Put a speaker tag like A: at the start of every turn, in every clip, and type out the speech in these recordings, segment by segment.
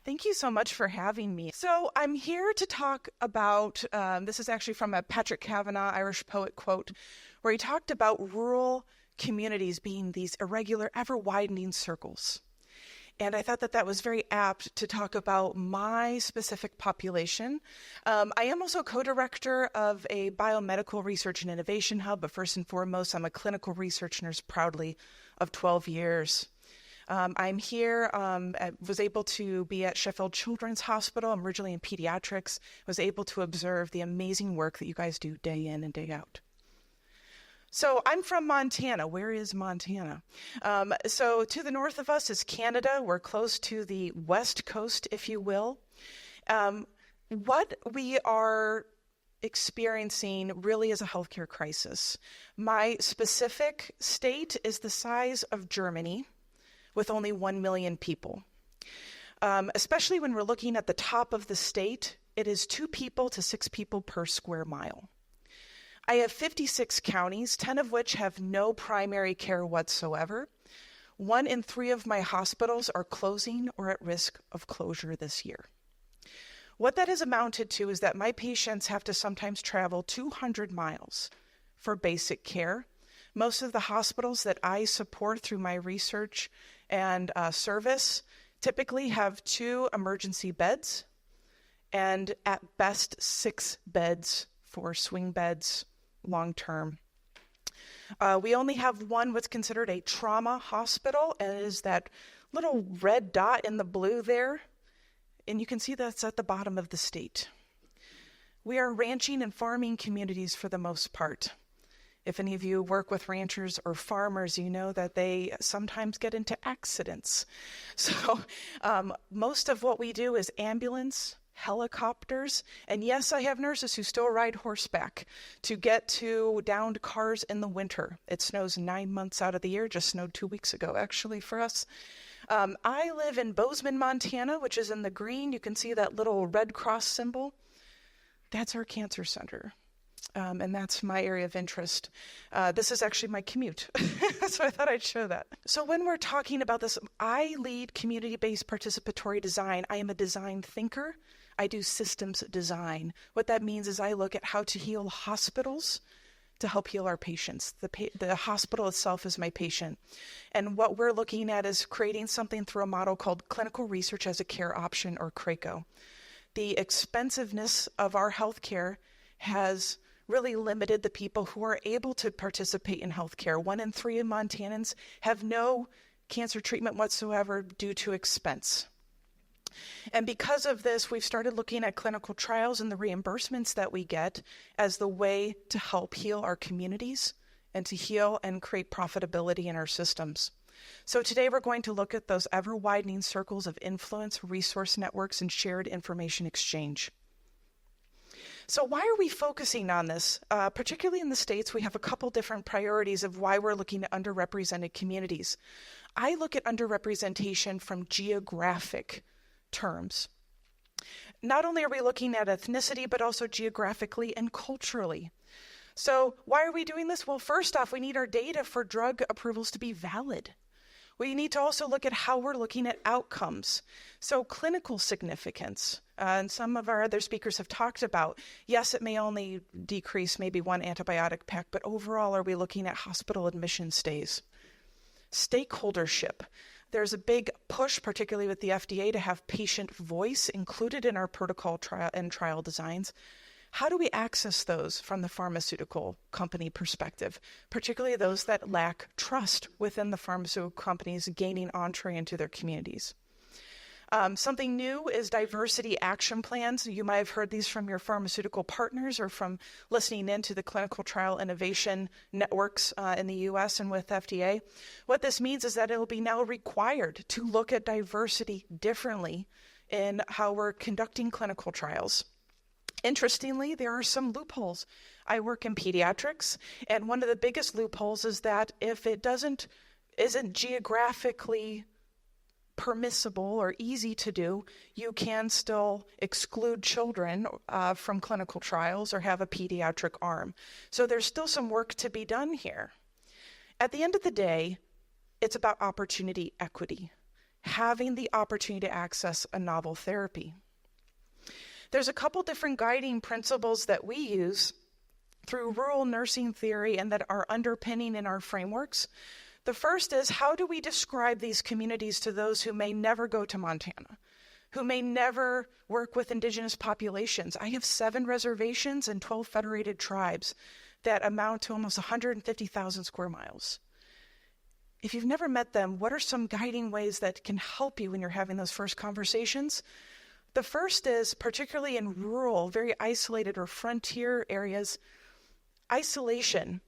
A: Thank you so much for having me. So I'm here to talk about, this is actually from a Patrick Kavanagh Irish poet quote, where he talked about rural communities being these irregular, ever-widening circles. And I thought that that was very apt to talk about my specific population. I am also co-director of a biomedical research and innovation hub, but first and foremost, I'm a clinical research nurse proudly of 12 years. I'm here, I was able to be at Sheffield Children's Hospital. I'm originally in pediatrics, was able to observe the amazing work that you guys do day in and day out. So I'm from Montana. Where is Montana? So to the north of us is Canada. We're close to the west coast, if you will. What we are experiencing really is a healthcare crisis. My specific state is the size of Germany with only 1 million people. Especially when we're looking at the top of the state, it is 2 people to 6 people per square mile. I have 56 counties, 10 of which have no primary care whatsoever. 1 in 3 of my hospitals are closing or at risk of closure this year. What that has amounted to is that my patients have to sometimes travel 200 miles for basic care. Most of the hospitals that I support through my research and service typically have 2 emergency beds and at best 6 beds for swing beds long term. We only have 1 what's considered a trauma hospital, and it is that little red dot in the blue there, and you can see that's at the bottom of the state. We are ranching and farming communities for the most part. If any of you work with ranchers or farmers, you know that they sometimes get into accidents. So most of what we do is ambulance, helicopters, and yes, I have nurses who still ride horseback to get to downed cars in the winter. It snows 9 months out of the year, just snowed 2 weeks ago actually for us. I live in Bozeman, Montana, which is in the green. You can see that little Red Cross symbol. That's our cancer center. And that's my area of interest. This is actually my commute, so I thought I'd show that. So when we're talking about this, I lead community-based participatory design. I am a design thinker. I do systems design. What that means is I look at how to heal hospitals to help heal our patients. The hospital itself is my patient. And what we're looking at is creating something through a model called clinical research as a care option, or CRACO. The expensiveness of our healthcare has really limited the people who are able to participate in healthcare. 1 in 3 Montanans have no cancer treatment whatsoever due to expense. And because of this, we've started looking at clinical trials and the reimbursements that we get as the way to help heal our communities and to heal and create profitability in our systems. So today we're going to look at those ever-widening circles of influence, resource networks, and shared information exchange. So why are we focusing on this? Particularly in the States, we have a couple different priorities of why we're looking at underrepresented communities. I look at underrepresentation from geographic terms. Not only are we looking at ethnicity, but also geographically and culturally. So why are we doing this? Well, first off, we need our data for drug approvals to be valid. We need to also look at how we're looking at outcomes. So clinical significance, and some of our other speakers have talked about, yes, it may only decrease maybe 1 antibiotic pack, but overall, are we looking at hospital admission stays? Stakeholdership. There's a big push, particularly with the FDA, to have patient voice included in our protocol trial designs. How do we access those from the pharmaceutical company perspective, particularly those that lack trust within the pharmaceutical companies gaining entree into their communities? Something new is diversity action plans. You might have heard these from your pharmaceutical partners or from listening into the clinical trial innovation networks in the US and with FDA. What this means is that it will be now required to look at diversity differently in how we're conducting clinical trials. Interestingly, there are some loopholes. I work in pediatrics, and one of the biggest loopholes is that if it isn't geographically permissible or easy to do, you can still exclude children from clinical trials or have a pediatric arm. So there's still some work to be done here. At the end of the day, it's about opportunity equity. having the opportunity to access a novel therapy. There's a couple different guiding principles that we use through rural nursing theory and that are underpinning in our frameworks. The first is, how do we describe these communities to those who may never go to Montana, who may never work with indigenous populations? I have 7 reservations and 12 federated tribes that amount to almost 150,000 square miles. If you've never met them, what are some guiding ways that can help you when you're having those first conversations? The first is, particularly in rural, very isolated or frontier areas, isolation.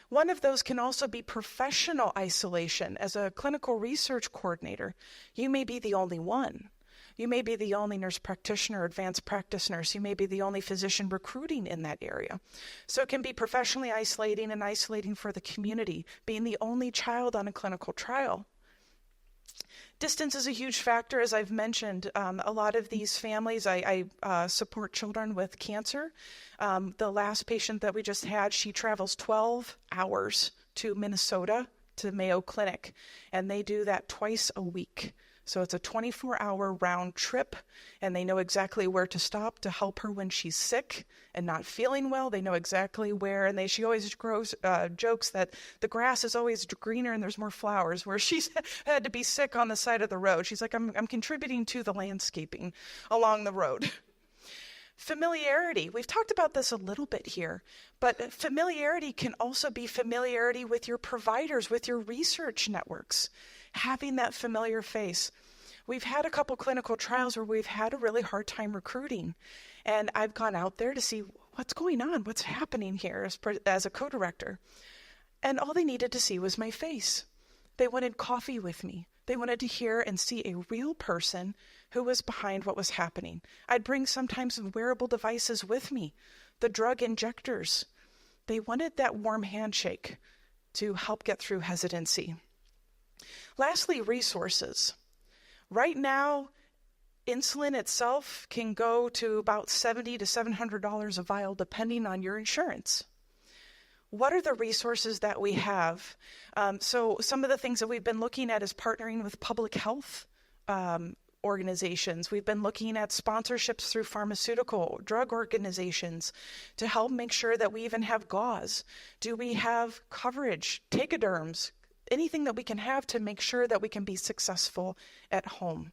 A: One of those can also be professional isolation. As a clinical research coordinator, you may be the only one. You may be the only nurse practitioner, advanced practice nurse. You may be the only physician recruiting in that area. So it can be professionally isolating and isolating for the community, being the only child on a clinical trial. Distance is a huge factor, as I've mentioned. A lot of these families, I support children with cancer. The last patient that we just had, she travels 12 hours to Minnesota to Mayo Clinic, and they do that twice a week. So it's a 24-hour round trip, and they know exactly where to stop to help her when she's sick and not feeling well. They know exactly where, and she always jokes that the grass is always greener and there's more flowers, where she's had to be sick on the side of the road. She's like, I'm contributing to the landscaping along the road. Familiarity. We've talked about this a little bit here, but familiarity can also be familiarity with your providers, with your research networks. Having that familiar face. We've had a couple clinical trials where we've had a really hard time recruiting, and I've gone out there to see what's going on, what's happening here as a co-director. And all they needed to see was my face. They wanted coffee with me. They wanted to hear and see a real person who was behind what was happening. I'd bring sometimes wearable devices with me, the drug injectors. They wanted that warm handshake to help get through hesitancy. Lastly, resources. Right now, insulin itself can go to about $70 to $700 a vial, depending on your insurance. What are the resources that we have? So some of the things that we've been looking at is partnering with public health organizations. We've been looking at sponsorships through pharmaceutical drug organizations to help make sure that we even have gauze. Do we have coverage, tachoderms, anything that we can have to make sure that we can be successful at home?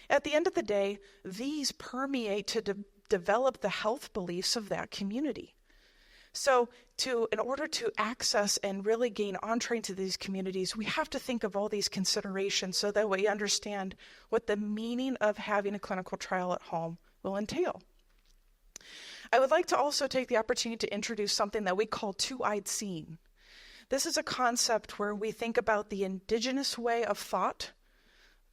A: At the end of the day, these permeate to develop the health beliefs of that community. So in order to access and really gain entree into these communities, we have to think of all these considerations so that we understand what the meaning of having a clinical trial at home will entail. I would like to also take the opportunity to introduce something that we call two-eyed seeing. This is a concept where we think about the indigenous way of thought,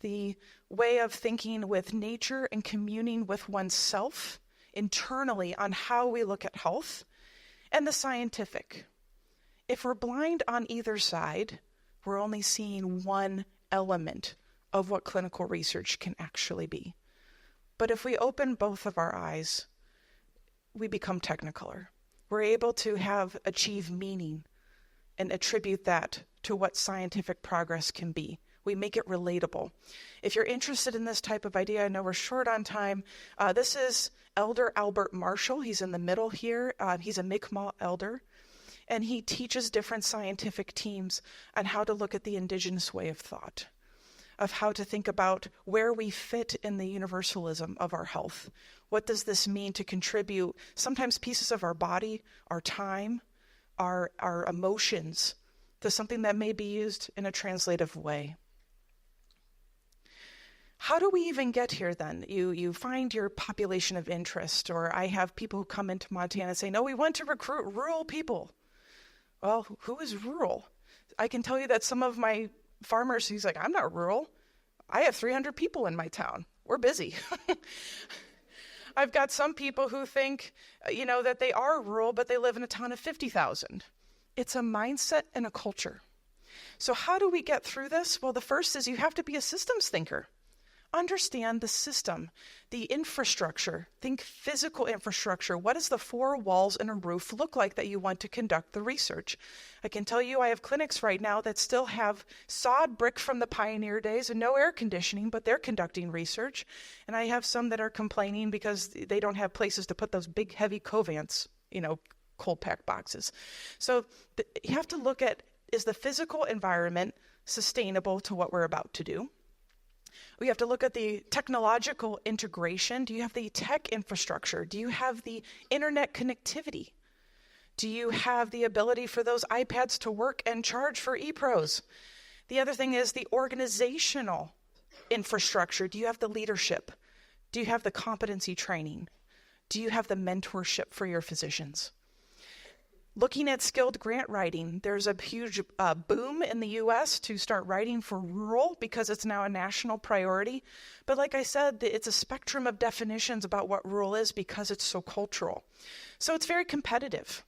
A: the way of thinking with nature and communing with oneself internally on how we look at health, and the scientific. If we're blind on either side, we're only seeing one element of what clinical research can actually be. But if we open both of our eyes, we become technicolor. We're able to achieve meaning and attribute that to what scientific progress can be. We make it relatable. If you're interested in this type of idea, I know we're short on time. This is Elder Albert Marshall. He's in the middle here. He's a Mi'kmaq elder, and he teaches different scientific teams on how to look at the indigenous way of thought, of how to think about where we fit in the universalism of our health. What does this mean to contribute sometimes pieces of our body, our time, our emotions to something that may be used in a translative way? How do we even get here then? You find your population of interest, or I have people who come into Montana and say, no, we want to recruit rural people. Well, who is rural? I can tell you that some of my farmers, he's like, I'm not rural. I have 300 people in my town. We're busy. I've got some people who think, that they are rural, but they live in a town of 50,000. It's a mindset and a culture. So how do we get through this? Well, the first is you have to be a systems thinker. Understand the system, the infrastructure. Think physical infrastructure. What does the four walls and a roof look like that you want to conduct the research? I can tell you I have clinics right now that still have sod brick from the pioneer days and no air conditioning, but they're conducting research. And I have some that are complaining because they don't have places to put those big, heavy Covance, cold pack boxes. So you have to look at, is the physical environment sustainable to what we're about to do? We have to look at the technological integration. Do you have the tech infrastructure? Do you have the internet connectivity? Do you have the ability for those iPads to work and charge for ePros? The other thing is the organizational infrastructure. Do you have the leadership? Do you have the competency training? Do you have the mentorship for your physicians? Looking at skilled grant writing, there's a huge boom in the U.S. to start writing for rural because it's now a national priority. But like I said, it's a spectrum of definitions about what rural is because it's so cultural. So it's very competitive.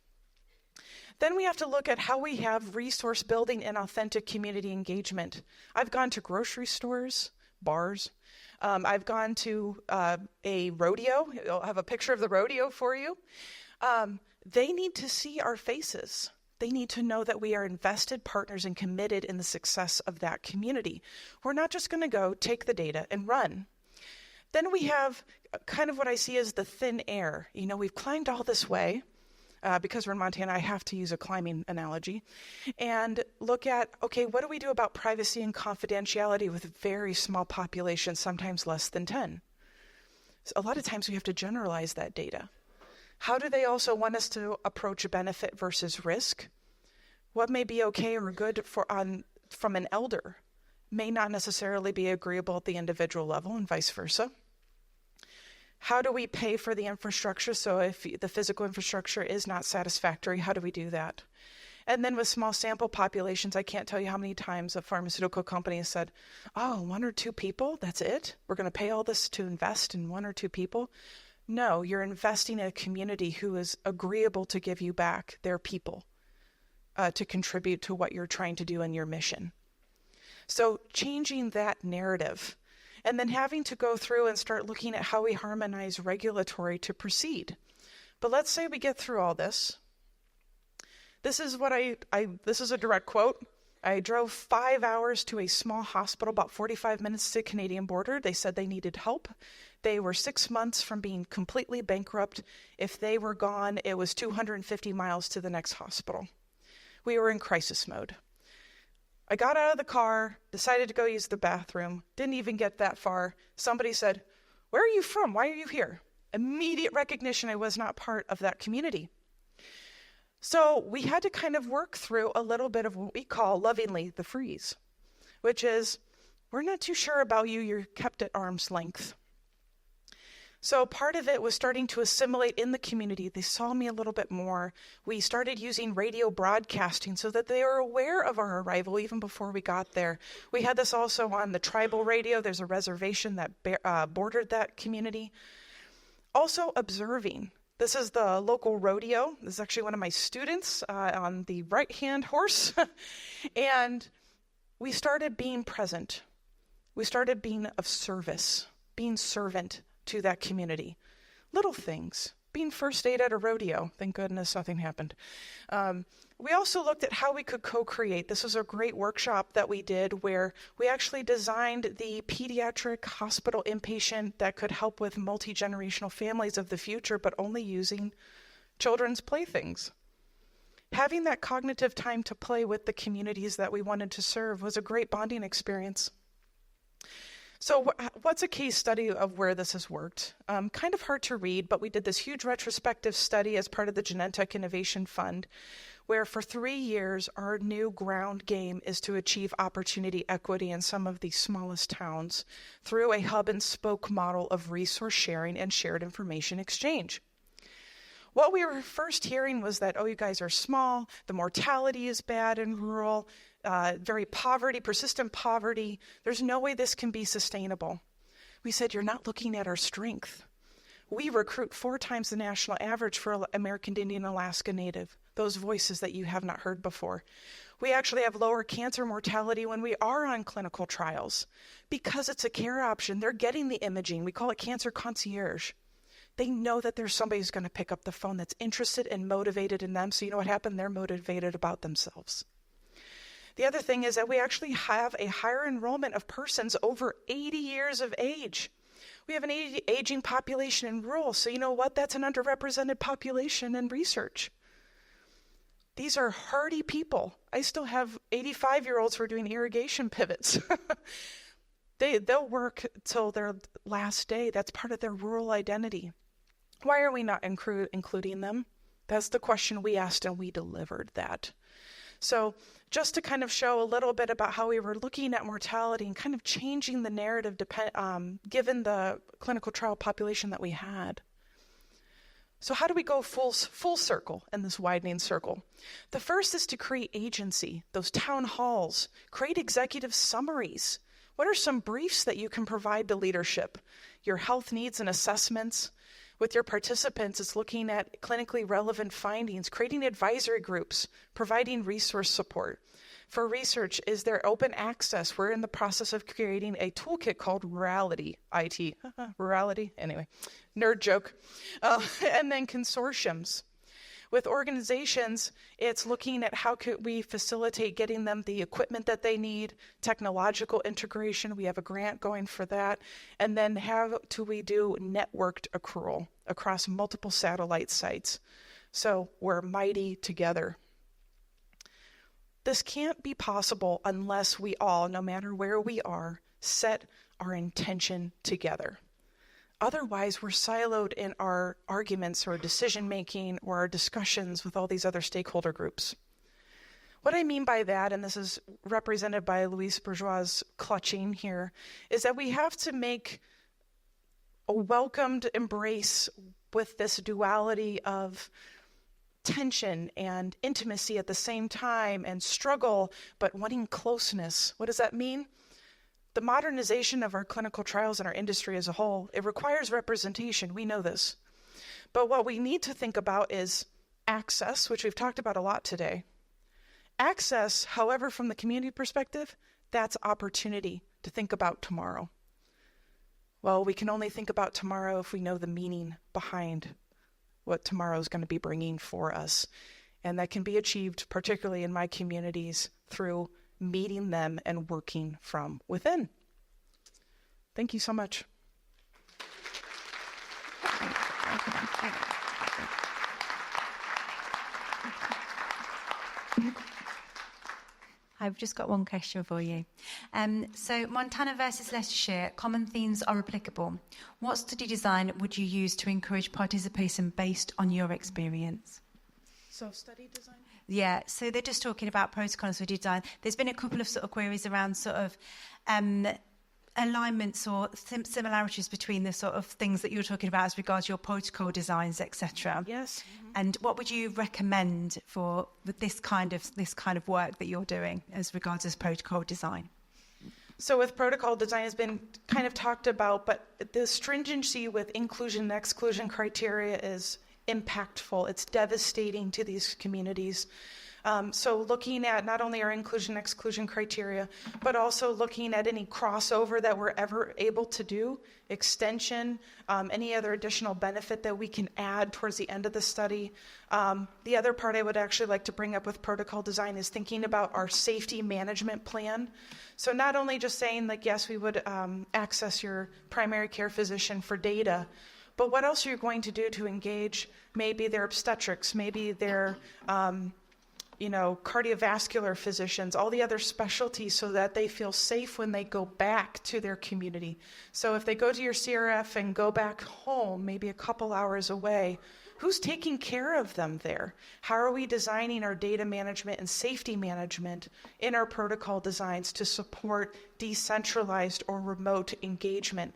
A: Then we have to look at how we have resource building and authentic community engagement. I've gone to grocery stores, bars. I've gone to a rodeo. I'll have a picture of the rodeo for you. They need to see our faces. They need to know that we are invested partners and committed in the success of that community. We're not just going to go take the data and run. Then we have kind of what I see as the thin air. We've climbed all this way because we're in Montana. I have to use a climbing analogy and look at, okay, what do we do about privacy and confidentiality with very small populations, sometimes less than 10? So a lot of times we have to generalize that data. How do they also want us to approach a benefit versus risk? What may be okay or good from an elder may not necessarily be agreeable at the individual level and vice versa. How do we pay for the infrastructure? So if the physical infrastructure is not satisfactory, how do we do that? And then with small sample populations, I can't tell you how many times a pharmaceutical company has said, oh, 1 or 2 people, that's it? We're going to pay all this to invest in 1 or 2 people? No, you're investing in a community who is agreeable to give you back their people to contribute to what you're trying to do in your mission. So changing that narrative and then having to go through and start looking at how we harmonize regulatory to proceed. But let's say we get through all this. This is what this is a direct quote. I drove 5 hours to a small hospital, about 45 minutes to the Canadian border. They said they needed help. They were 6 months from being completely bankrupt. If they were gone, it was 250 miles to the next hospital. We were in crisis mode. I got out of the car, decided to go use the bathroom, didn't even get that far. Somebody said, "Where are you from? Why are you here?" Immediate recognition I was not part of that community. So we had to kind of work through a little bit of what we call lovingly the freeze, which is, we're not too sure about you, you're kept at arm's length. So part of it was starting to assimilate in the community. They saw me a little bit more. We started using radio broadcasting so that they were aware of our arrival even before we got there. We had this also on the tribal radio. There's a reservation that bordered that community. Also observing. This is the local rodeo. This is actually one of my students on the right-hand horse. And we started being present. We started being of service, being servant to that community. Little things, being first aid at a rodeo. Thank goodness nothing happened. We also looked at how we could co-create. This was a great workshop that we did where we actually designed the pediatric hospital inpatient that could help with multi-generational families of the future, but only using children's playthings. Having that cognitive time to play with the communities that we wanted to serve was a great bonding experience. So what's a case study of where this has worked? Kind of hard to read, but we did this huge retrospective study as part of the Genentech Innovation Fund, where for 3 years, our new ground game is to achieve opportunity equity in some of the smallest towns through a hub and spoke model of resource sharing and shared information exchange. What we were first hearing was that, oh, you guys are small, the mortality is bad in rural, very persistent poverty. There's no way this can be sustainable. We said, you're not looking at our strength. We recruit 4 times the national average for American Indian Alaska Native, those voices that you have not heard before. We actually have lower cancer mortality when we are on clinical trials because it's a care option. They're getting the imaging. We call it cancer concierge. They know that there's somebody who's going to pick up the phone that's interested and motivated in them. So you know what happened? They're motivated about themselves. The other thing is that we actually have a higher enrollment of persons over 80 years of age. We have an aging population in rural. So you know what? That's an underrepresented population in research. These are hardy people. I still have 85-year-olds who are doing irrigation pivots. They'll work till their last day. That's part of their rural identity. Why are we not including them? That's the question we asked, and we delivered that. So just to kind of show a little bit about how we were looking at mortality and kind of changing the narrative given the clinical trial population that we had. So how do we go full circle in this widening circle? The first is to create agency, those town halls, create executive summaries. What are some briefs that you can provide to leadership? Your health needs and assessments. With your participants, it's looking at clinically relevant findings, creating advisory groups, providing resource support. For research, is there open access? We're in the process of creating a toolkit called Rurality, IT. Rurality, anyway, nerd joke. And then consortiums. With organizations, it's looking at how could we facilitate getting them the equipment that they need, technological integration. We have a grant going for that. And then how do we do networked accrual across multiple satellite sites? So we're mighty together. This can't be possible unless we all, no matter where we are, set our intention together. Otherwise, we're siloed in our arguments or decision-making or our discussions with all these other stakeholder groups. What I mean by that, and this is represented by Louise Bourgeois' clutching here, is that we have to make a welcomed embrace with this duality of tension and intimacy at the same time and struggle, but wanting closeness. What does that mean? The modernization of our clinical trials and our industry as a whole, it requires representation. We know this. But what we need to think about is access, which we've talked about a lot today. Access, however, from the community perspective, that's opportunity to think about tomorrow. Well, we can only think about tomorrow if we know the meaning behind what tomorrow is going to be bringing for us. And that can be achieved, particularly in my communities, through meeting them and working from within. Thank you so much.
B: I've just got one question for you. So Montana versus Leicestershire, common themes are applicable. What study design would you use to encourage participation based on your experience?
A: So study design?
B: Yeah, so they're just talking about protocols for design. There's been a couple of sort of queries around sort of alignments or similarities between the sort of things that you're talking about as regards your protocol designs, etc.
A: Yes. Mm-hmm.
B: And what would you recommend for this kind of work that you're doing as regards as protocol design?
A: So with protocol design has been kind of talked about, but the stringency with inclusion and exclusion criteria is impactful. It's devastating to these communities. So looking at not only our inclusion and exclusion criteria, but also looking at any crossover that we're ever able to do, extension, any other additional benefit that we can add towards the end of the study. The other part I would actually like to bring up with protocol design is thinking about our safety management plan. So not only just saying like, yes, we would access your primary care physician for data, but what else are you going to do to engage maybe their obstetrics, maybe their cardiovascular physicians, all the other specialties so that they feel safe when they go back to their community. So if they go to your CRF and go back home, maybe a couple hours away, who's taking care of them there? How are we designing our data management and safety management in our protocol designs to support decentralized or remote engagement?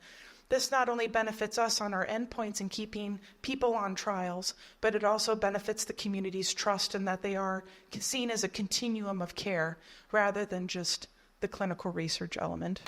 A: This not only benefits us on our endpoints and keeping people on trials, but it also benefits the community's trust in that they are seen as a continuum of care rather than just the clinical research element.